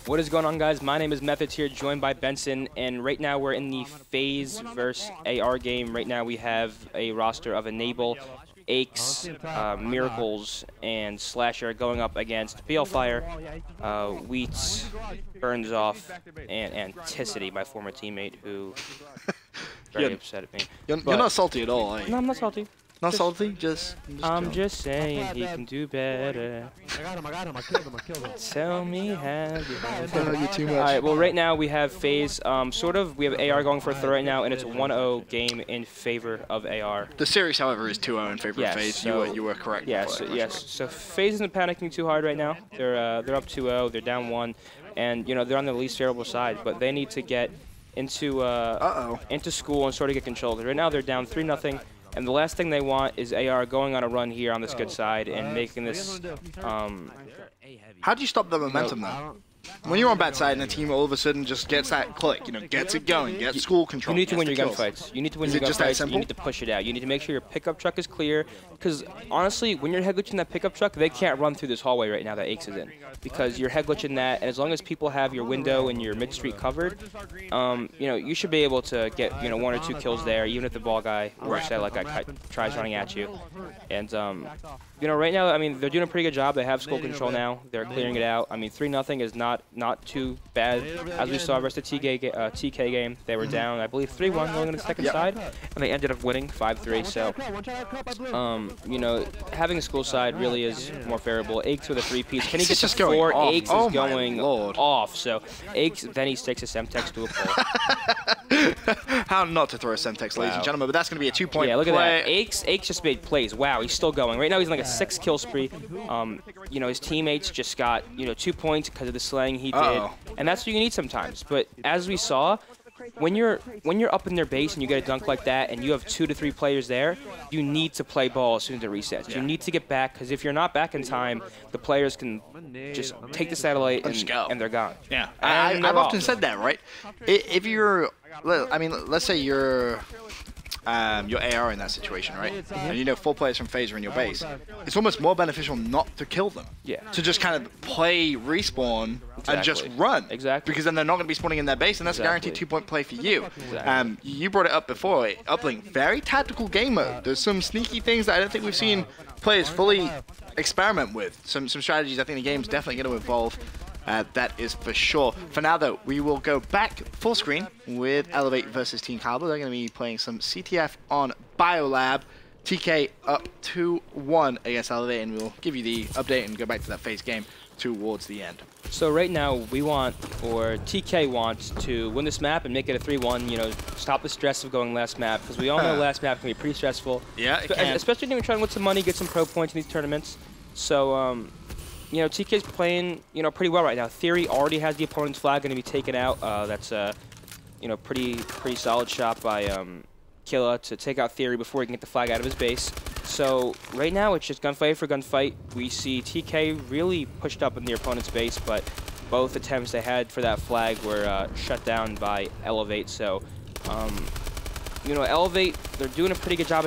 What is going on, guys? My name is Methods here, joined by Benson, and right now we're in the FaZe vs AR game. Right now we have a roster of Enable, Aches, Miracles, and Slasher going up against Balefire, Wheats, Burns Off, and Anticity, my former teammate, who very upset at me. You're not salty at all, are you? No, I'm not salty. Not salty? I'm just saying he can do better. I got him, I killed him. Tell me have you. You too much. Alright, well right now we have FaZe, we have AR going for a third right now, and it's a 1-0 game in favor of AR. The series, however, is 2-0 in favor of FaZe. So, you were correct. Yes, so FaZe isn't panicking too hard right now. They're up 2-0, they're down 1, and they're on the least favorable side, but they need to get into school and sort of get control. Right now they're down 3-0. And the last thing they want is AR going on a run here on this good side and making this. How do you stop the momentum though? When you're on bad side and the team all of a sudden just gets that click, gets it going, gets school control. You need to win your gunfights. You need to win your gunfights. You need to push it out. You need to make sure your pickup truck is clear. Because honestly, when you're head glitching that pickup truck, they can't run through this hallway right now that Aches is in. Because you're head glitching that, and as long as people have your window and your mid street covered, you should be able to get 1 or 2 kills there, even if the ball guy or satellite guy tries running at you. And right now, I mean, they're doing a pretty good job. They have school control now. They're clearing it out. I mean, 3-0 is not too bad. As we saw versus the TK game, they were down, I believe, 3-1 going on the second side, and they ended up winning 5-3. So, having a school side really is more favorable. Aches with a 3-piece. Can he get to 4? Aches is going off. So, Aches, then he sticks a Semtex to a pole. How not to throw a Semtex, ladies and gentlemen, but that's going to be a 2-point play. Yeah, look at that. Aches just made plays. Wow, he's still going. Right now he's in like a 6-kill spree. His teammates just got 2 points because of the slaying he did, and that's what you need sometimes. But as we saw, when you're up in their base and you get a dunk like that, and you have 2 to 3 players there, you need to play ball as soon as it resets. You need to get back, because if you're not back in time, the players can just take the satellite and they're gone. Yeah, I've often said that, right? If you're, let's say you're AR in that situation, right? And 4 players from FaZe are in your base. It's almost more beneficial not to kill them. Yeah. To just kind of play respawn and just run. Exactly. Because then they're not going to be spawning in their base, and that's a guaranteed 2-point play for you. You brought it up before. Uplink, very tactical game mode. There's some sneaky things that I don't think we've seen players fully experiment with. Some strategies I think the game's definitely going to evolve. That is for sure. For now, though, we will go back full screen with eLevate versus Team Kaliber. They're going to be playing some CTF on Biolab. TK up 2-1 against eLevate, and we'll give you the update and go back to that FaZe game towards the end. So right now, TK wants to win this map and make it a 3-1, stop the stress of going last map, because we all know last map can be pretty stressful. Yeah, it can. Especially when you're trying to win some money, get some pro points in these tournaments. So, TK's playing, pretty well right now. Theory already has the opponent's flag going to be taken out. That's a, pretty solid shot by Killa to take out Theory before he can get the flag out of his base. So right now it's just gunfight for gunfight. We see TK really pushed up in the opponent's base, but both attempts they had for that flag were shut down by eLevate. So, eLevate, they're doing a pretty good job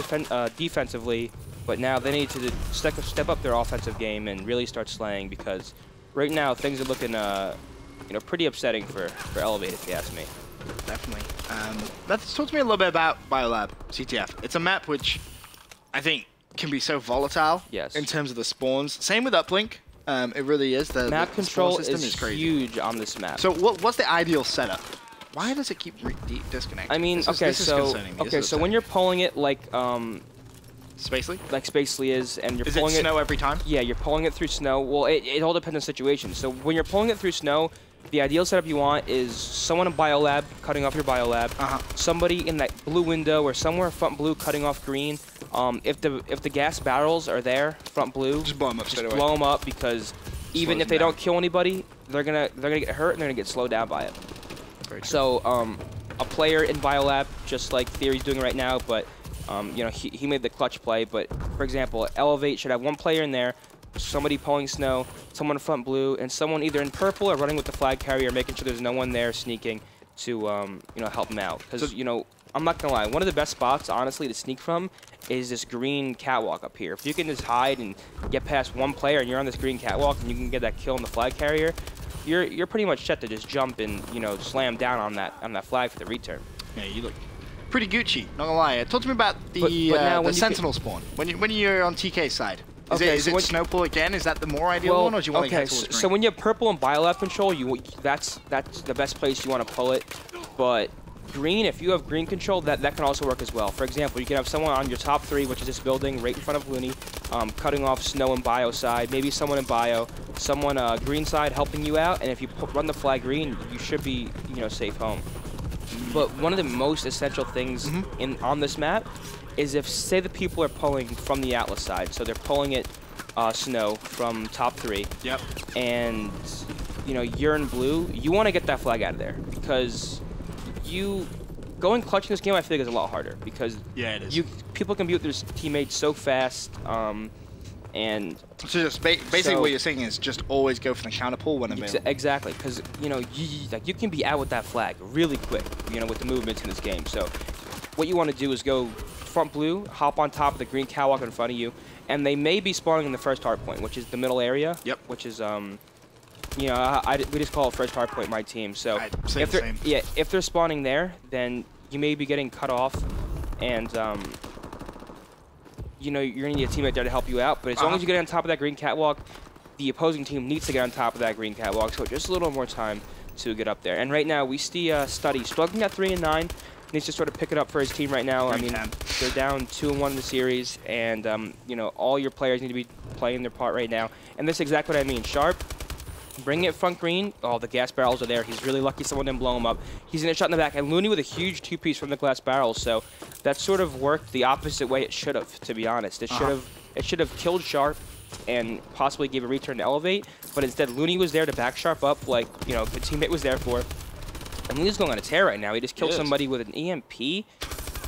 defensively. But now they need to step up their offensive game and really start slaying, because right now things are looking, pretty upsetting for eLevate, if you ask me. Definitely. Let's talk to me a little bit about Biolab CTF. It's a map which I think can be so volatile in terms of the spawns. Same with Uplink. It really is. The map control is huge on this map. So what's the ideal setup? Why does it keep disconnecting? I mean, so when you're pulling it like Spacely? Like Spacely is, and you're pulling it... Is it snow every time? Yeah, you're pulling it through snow. Well, it all depends on the situation. So when you're pulling it through snow, the ideal setup you want is someone in Biolab cutting off your Biolab, somebody in that blue window or somewhere front blue cutting off green. If the gas barrels are there, front blue, just blow them up straight away. Blow them up, because even if they don't kill anybody, they're gonna get hurt and they're gonna get slowed down by it. So a player in Biolab, just like Theory's doing right now, but he made the clutch play. But for example, eLevate should have 1 player in there, somebody pulling snow, someone front blue, and someone either in purple or running with the flag carrier, making sure there's no one there sneaking to help them out. Because I'm not gonna lie, one of the best spots honestly to sneak from is this green catwalk up here. If you can just hide and get past 1 player and you're on this green catwalk and you can get that kill on the flag carrier, you're pretty much set to just jump and, you know, slam down on that flag for the return. Yeah, you look pretty Gucci, not gonna lie. Talk to me about the Sentinel spawn. When you're on TK's side. Is it Snowball again? Is that the more ideal one, or do you want to get towards green? So when you have purple and Biolab control, that's the best place you want to pull it. But green, if you have green control, that can also work as well. For example, you can have someone on your top 3, which is this building right in front of Looney, cutting off Snow and Bio side. Maybe someone in Bio, someone green side helping you out. And if you run the flag green, you should be, you know, safe home. But one of the most essential things on this map is if, say, the people are pulling from the Atlas side, so they're pulling it Snow from top 3. Yep. And, you know, you're in blue, you want to get that flag out of there, because going clutch in this game, I feel like, is a lot harder, because people can be with their teammates so fast, and so just basically what you're saying is just always go for the counter pull when available. Exactly, because, you know, you can be out with that flag really quick, you know, with the movements in this game. So what you want to do is go front blue, hop on top of the green catwalk in front of you, and they may be spawning in the first hard point, which is the middle area. Yep. Which is you know, we just call it first hard point my team. So if they're spawning there, then you may be getting cut off, and you know, you're gonna need a teammate there to help you out. But as long as you get on top of that green catwalk, the opposing team needs to get on top of that green catwalk. So just a little more time to get up there. And right now we see Study struggling at 3 and 9. Needs to sort of pick it up for his team right now. I mean, they're down 2-1 in the series, and you know, all your players need to be playing their part right now. And that's exactly what I mean. Sharp, bring it front green. Oh, the gas barrels are there. He's really lucky someone didn't blow him up. He's gonna shot in the back, and Looney with a huge 2-piece from the glass barrels. So that sort of worked the opposite way it should have, to be honest. It should have killed Sharp and possibly gave a return to eLevate, but instead Looney was there to back Sharp up, like, you know, the teammate was there for. And Looney's going on a tear right now. He just killed somebody with an EMP,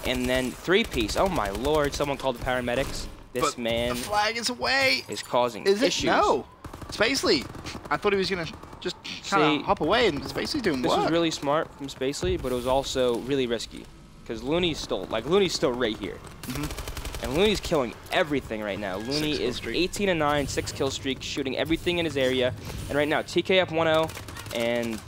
and then 3-piece. Oh my lord! Someone called the paramedics. This man. The flag is away. Is causing issues. No. Spacely. I thought he was gonna just kind of hop away, and Spacely's doing work. This was really smart from Spacely, but it was also really risky, because Looney's still right here. And Looney's killing everything right now. Looney is 18 and 9, 6 kill streak, shooting everything in his area. And right now, TK up 1-0, and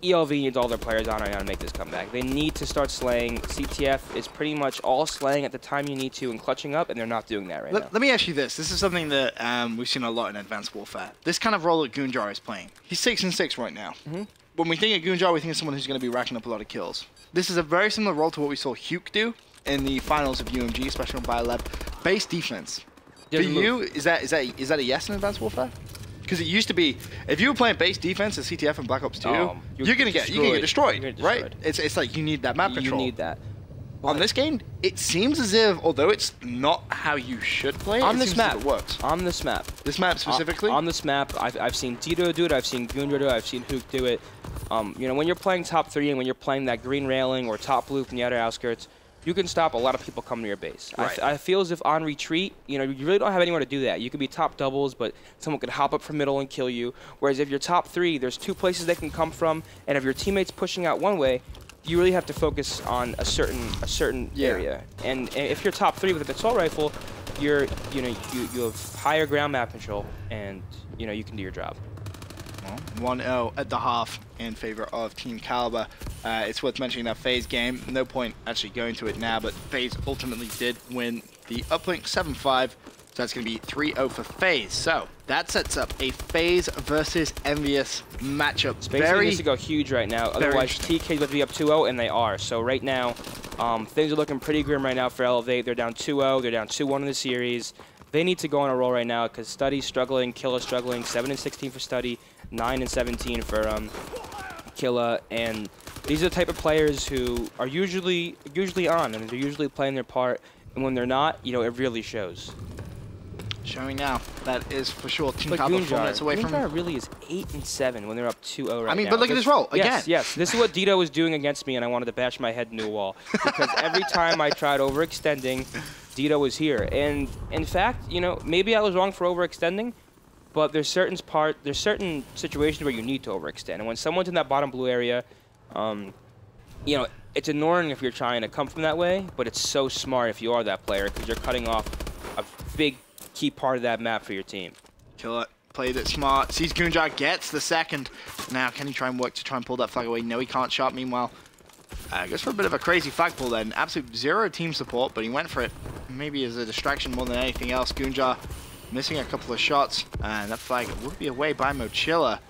ELV needs all their players on right now to make this comeback. They need to start slaying. CTF is pretty much all slaying at the time you need to and clutching up, and they're not doing that right now. Let me ask you this. This is something that we've seen a lot in Advanced Warfare. This kind of role that Goonjar is playing. He's 6 and 6 right now. When we think of Goonjar, we think of someone who's going to be racking up a lot of kills. This is a very similar role to what we saw Huke do in the finals of UMG, especially on Biolab. Base defense. For you, is that a yes in Advanced Warfare? Because it used to be, if you were playing base defense at CTF and Black Ops 2, you're gonna get destroyed, right? It's like you need that map control. You need that. On this game, it seems as if, although it's not how you should play, on this map, it works. On this map. This map specifically? On this map, I've seen Tito do it, I've seen Goonjar do it, I've seen Hook do it. You know, when you're playing top 3 and when you're playing that green railing or top blue from the outer outskirts, you can stop a lot of people coming to your base. Right. I feel as if on retreat, you know, you really don't have anywhere to do that. You could be top doubles, but someone could hop up from middle and kill you. Whereas if you're top 3, there's 2 places they can come from, and if your teammate's pushing out one way, you really have to focus on a certain area. And if you're top 3 with an assault rifle, you have higher ground map control, and you know you can do your job. 1-0 at the half in favor of Team Kaliber. It's worth mentioning that FaZe game. No point actually going to it now, but FaZe ultimately did win the uplink 7-5. So that's going to be 3-0 for FaZe. So that sets up a FaZe versus Envious matchup. Space needs to go huge right now. Otherwise, TK's about to be up 2-0, and they are. So right now, things are looking pretty grim right now for eLevate. They're down 2-0. They're down 2-1 in the series. They need to go on a roll right now because Study's struggling, Killa's struggling. 7 and 16 for Study, 9 and 17 for Killa, and these are the type of players who are usually on, and they're usually playing their part. And when they're not, you know, it really shows. Showing now, that is for sure. Team Kaliber 4 minutes away from. Goonjar really is 8 and 7 when they're up 2-0 right now. I mean, but look at this roll again. Yes, this is what Dito was doing against me, and I wanted to bash my head into a wall because every time I tried overextending, Dito was here. And in fact, you know, maybe I was wrong for overextending, but there's certain situations where you need to overextend. And when someone's in that bottom blue area, you know, it's annoying if you're trying to come from that way, but it's so smart if you are that player because you're cutting off a big key part of that map for your team. Kill it. played it smart. Sees Goonjar, gets the second. Now, can he try and work to try and pull that flag away? No, he can't. Sharp, meanwhile, goes for a bit of a crazy flag pull then. Absolute zero team support, but he went for it. Maybe as a distraction more than anything else. Goonjar missing a couple of shots, and that flag would be away by Mochilla.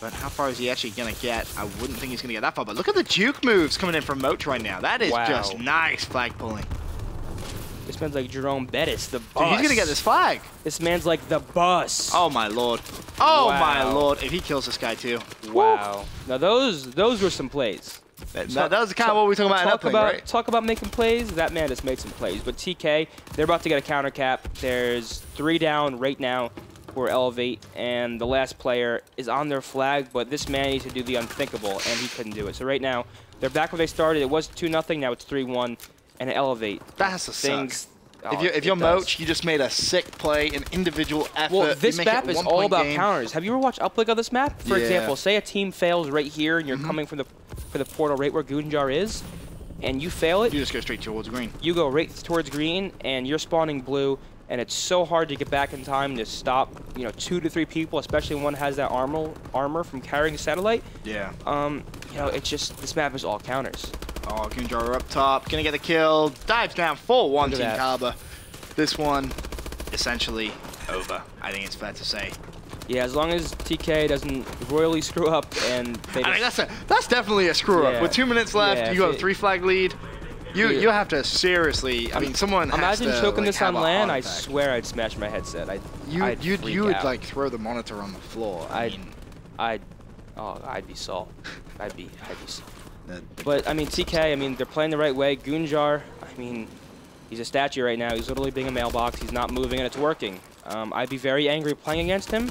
But how far is he actually going to get? I wouldn't think he's going to get that far. But look at the juke moves coming in from Moch right now. That is just nice flag pulling. This man's like Jerome Bettis, the bus. Dude, he's going to get this flag. This man's like the bus. Oh, my lord. Oh, my lord. If he kills this guy, too. Wow. Now, those were some plays. That was kind of what we were talking about in uplink, right? Talk about making plays. That man just made some plays. But TK, they're about to get a counter cap. There's 3 down right now for eLevate, and the last player is on their flag, but this man needs to do the unthinkable, and he couldn't do it. So right now, they're back where they started. It was 2-0, now it's 3-1, and eLevate. That has to suck. If you're Moch, you just made a sick play, an individual effort. Well, this map is all about counters. Have you ever watched uplink of this map? For example, say a team fails right here, and you're coming for the portal right where Goonjar is, and you fail it. You just go straight towards green. You go right towards green, and you're spawning blue. And it's so hard to get back in time to stop, 2 to 3 people, especially when one has that armor from carrying satellite. Yeah. It's just, this map is all counters. Oh, Goonjar up top, gonna get the kill. Dives down, 4-1 Team Kaliber. This one, essentially over, I think it's fair to say. Yeah, as long as TK doesn't royally screw up and they I mean, that's definitely a screw up. With 2 minutes left, you got a 3 flag lead. You have to seriously. I mean, someone has to. Imagine choking this on land. I swear I'd smash my headset. You would like throw the monitor on the floor. I'd be salt. I'd be. But I mean, TK. I mean, they're playing the right way. Goonjar. I mean, he's a statue right now. He's literally being a mailbox. He's not moving, and it's working. I'd be very angry playing against him.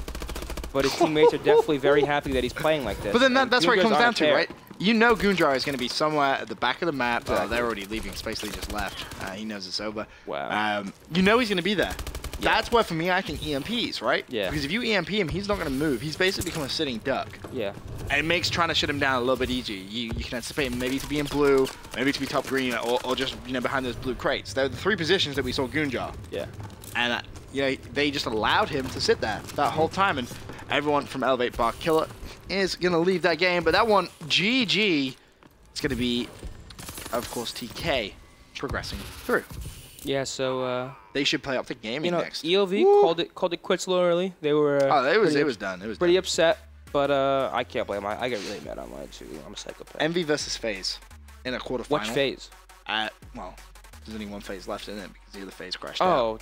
But his teammates are definitely very happy that he's playing like this. But then that's where it comes down to, right? You know Goonjar is going to be somewhere at the back of the map. They're already leaving. Spacely just left. He knows it's over. Wow. You know he's going to be there. Yeah. That's where, for me, I think EMPs, right? Yeah. Because if you EMP him, he's not going to move. He's basically become a sitting duck. Yeah. And it makes trying to shut him down a little bit easier. You can anticipate him maybe to be in blue, maybe to be top green, or just behind those blue crates. They're the 3 positions that we saw Goonjar. Yeah. And they just allowed him to sit there that whole time. And everyone from eLevate Bar Killer is going to leave that game. But that one, GG, it's going to be, of course, TK progressing through. Yeah, so they should play up the gaming next. ELV called it quits a little early. They were it was done. Pretty upset, but I can't blame them. I get really mad online too. I'm a psychopath. Envy versus FaZe in a quarterfinal. Which FaZe? Well, there's only 1 FaZe left in it because the other FaZe crashed out. Oh,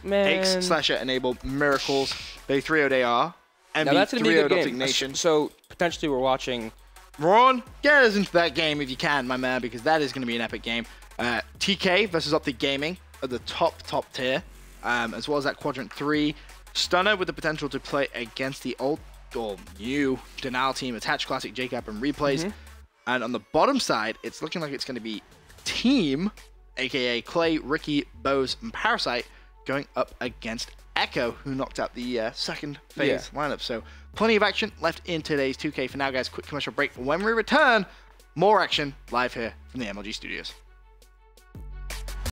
man. X/@ enable miracles. They 3-0 AR. Now that's gonna be a good game. So potentially we're watching. Ron, get us into that game if you can, my man, because that is going to be an epic game. TK versus Optic Gaming at the top tier, as well as that Quadrant 3. Stunner with the potential to play against the old or new Denial team, Attach Classic, JCap, and Replays. And on the bottom side, it's looking like it's going to be Team, aka Clay, Ricky, Bose, and Parasite, going up against Echo, who knocked out the second FaZe lineup. So plenty of action left in today's 2K. For now, guys, quick commercial break. When we return, more action live here from the MLG studios.